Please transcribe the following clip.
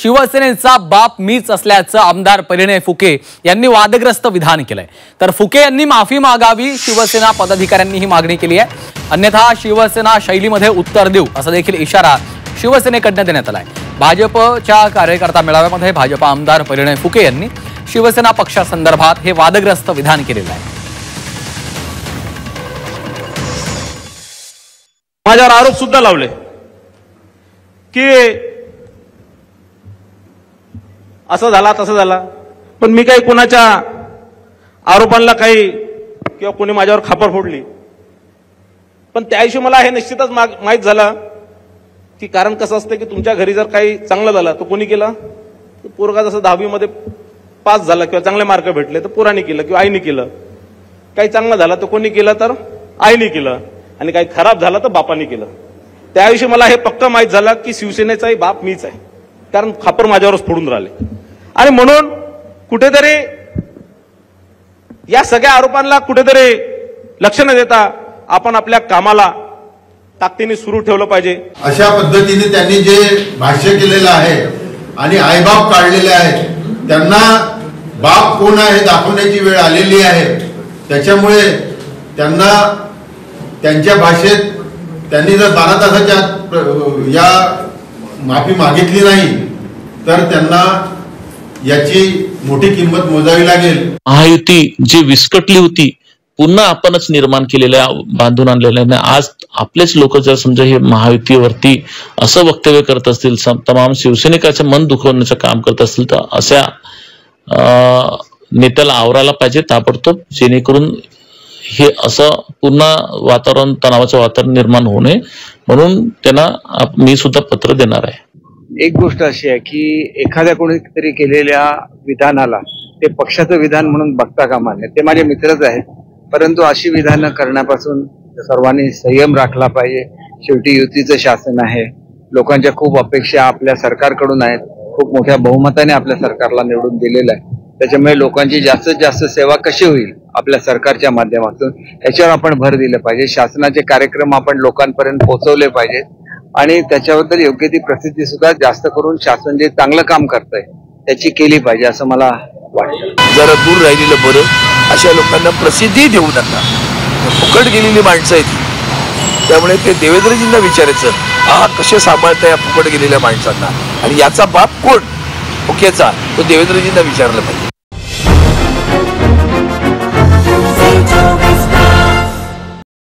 शिवसेनेचा बाप मीच असल्याचं आमदार परिणय फुके यांनी वादग्रस्त विधान केलंय। तर फुके यांनी माफी मागावी शिवसेना पदाधिकाऱ्यांनी ही मागणी केली आहे। अन्यथा शिवसेना शैलीमध्ये उत्तर देऊ असा देखील इशारा शिवसेनेकडून देण्यात आलाय। भाजपच्या कार्यकर्ता मेळाव्यामध्ये भाजप आमदार परिणय फुके यांनी शिवसेना पक्षासंदर्भात हे वादग्रस्त विधान केलेलं आहे। माझ्यावर आरोप सुद्धा लावले की असं झाला तसं झाला, पण मी काही कोणाच्या आरोपांना काही किंवा कोणी माझ्यावर खापर फोडली, पण त्याविषयी मला हे निश्चितच माहित झालं की कारण कसं असतं की तुमच्या घरी जर काही चांगलं झालं तर कोणी केलं, पोरगा जसं 10वी मध्ये पास झाला किंवा चांगले मार्क भेटले तर पोराने केलं किंवा आईने केलं, काही चांगलं झालं तर कोणी केलं तर आईने केलं, आणि काही खराब झालं तर बापाने केलं। त्याविषयी मला हे पक्का माहित झालं की शिवसेनेचाही बाप मीच आहे, कारण खापर माझ्यावरच फोडून राहिले। आणि म्हणून कुठेतरी या सगळ्या आरोपांना कुठेतरी लक्ष न देता आपण आपल्या कामाला ताकदीने सुरू ठेवलं पाहिजे। अशा पद्धतीने त्यांनी जे भाष्य केलेलं आहे आणि आईबाप काढलेले आहेत, त्यांना बाप कोण आहे दाखवण्याची वेळ आलेली आहे। त्याच्यामुळे त्यांना त्यांच्या भाषेत त्यांनी जर 12 तासाच्या या माफी मागितली नाही तर त्यांना याची मोठी किंमत मोजावी लागेल। महायुती जी विस्कटली होती पुन्हा आपणच निर्माण केलेल्या बांधून आणलेल्या, आज आपलेच लोक जर समजा हे महायुतीवरती असं वक्तव्य करत असतील, तमाम शिवसैनिकाचं मन दुखवण्याचं काम करत असतील, तर अशा नेत्याला आवरायला पाहिजे ताबडतोब, जेणेकरून हे असं पुन्हा वातावरण तणावाचं वातावरण निर्माण होऊ नये। म्हणून त्यांना मी सुद्धा पत्र देणार आहे। एक गोष्ट अशी आहे की एखाद्या कोणीतरी केलेल्या विधानाला ते पक्षाचं विधान म्हणून बघता कामा नये। ते माझे मित्रच आहेत, परंतु अशी विधानं करण्यापासून सर्वांनी संयम राखला पाहिजे। शेवटी युतीचं शासन आहे, लोकांच्या खूप अपेक्षा आपल्या सरकारकडून आहेत, खूप मोठ्या बहुमताने आपल्या सरकारला निवडून दिलेलं आहे। त्याच्यामुळे लोकांची जास्तीत जास्त सेवा कशी होईल आपल्या सरकारच्या माध्यमातून याच्यावर आपण भर दिलं पाहिजे। शासनाचे कार्यक्रम आपण लोकांपर्यंत पोहोचवले पाहिजेत आणि त्याच्याबद्दल योग्य ती प्रसिद्धी सुद्धा जास्त करून शासन जे चांगलं काम करतंय त्याची केली पाहिजे असं मला वाटतं। जरा दूर राहिलेलं बरं, अशा लोकांना प्रसिद्धी देऊ नका, फुकट गेलेली माणसं आहेत। त्यामुळे ते देवेंद्रजींना विचारायचं, हा कसे सांभाळताय या फुकट गेलेल्या माणसांना, आणि याचा बाप कोण फुकेचा, तो देवेंद्रजींना विचारलं पाहिजे।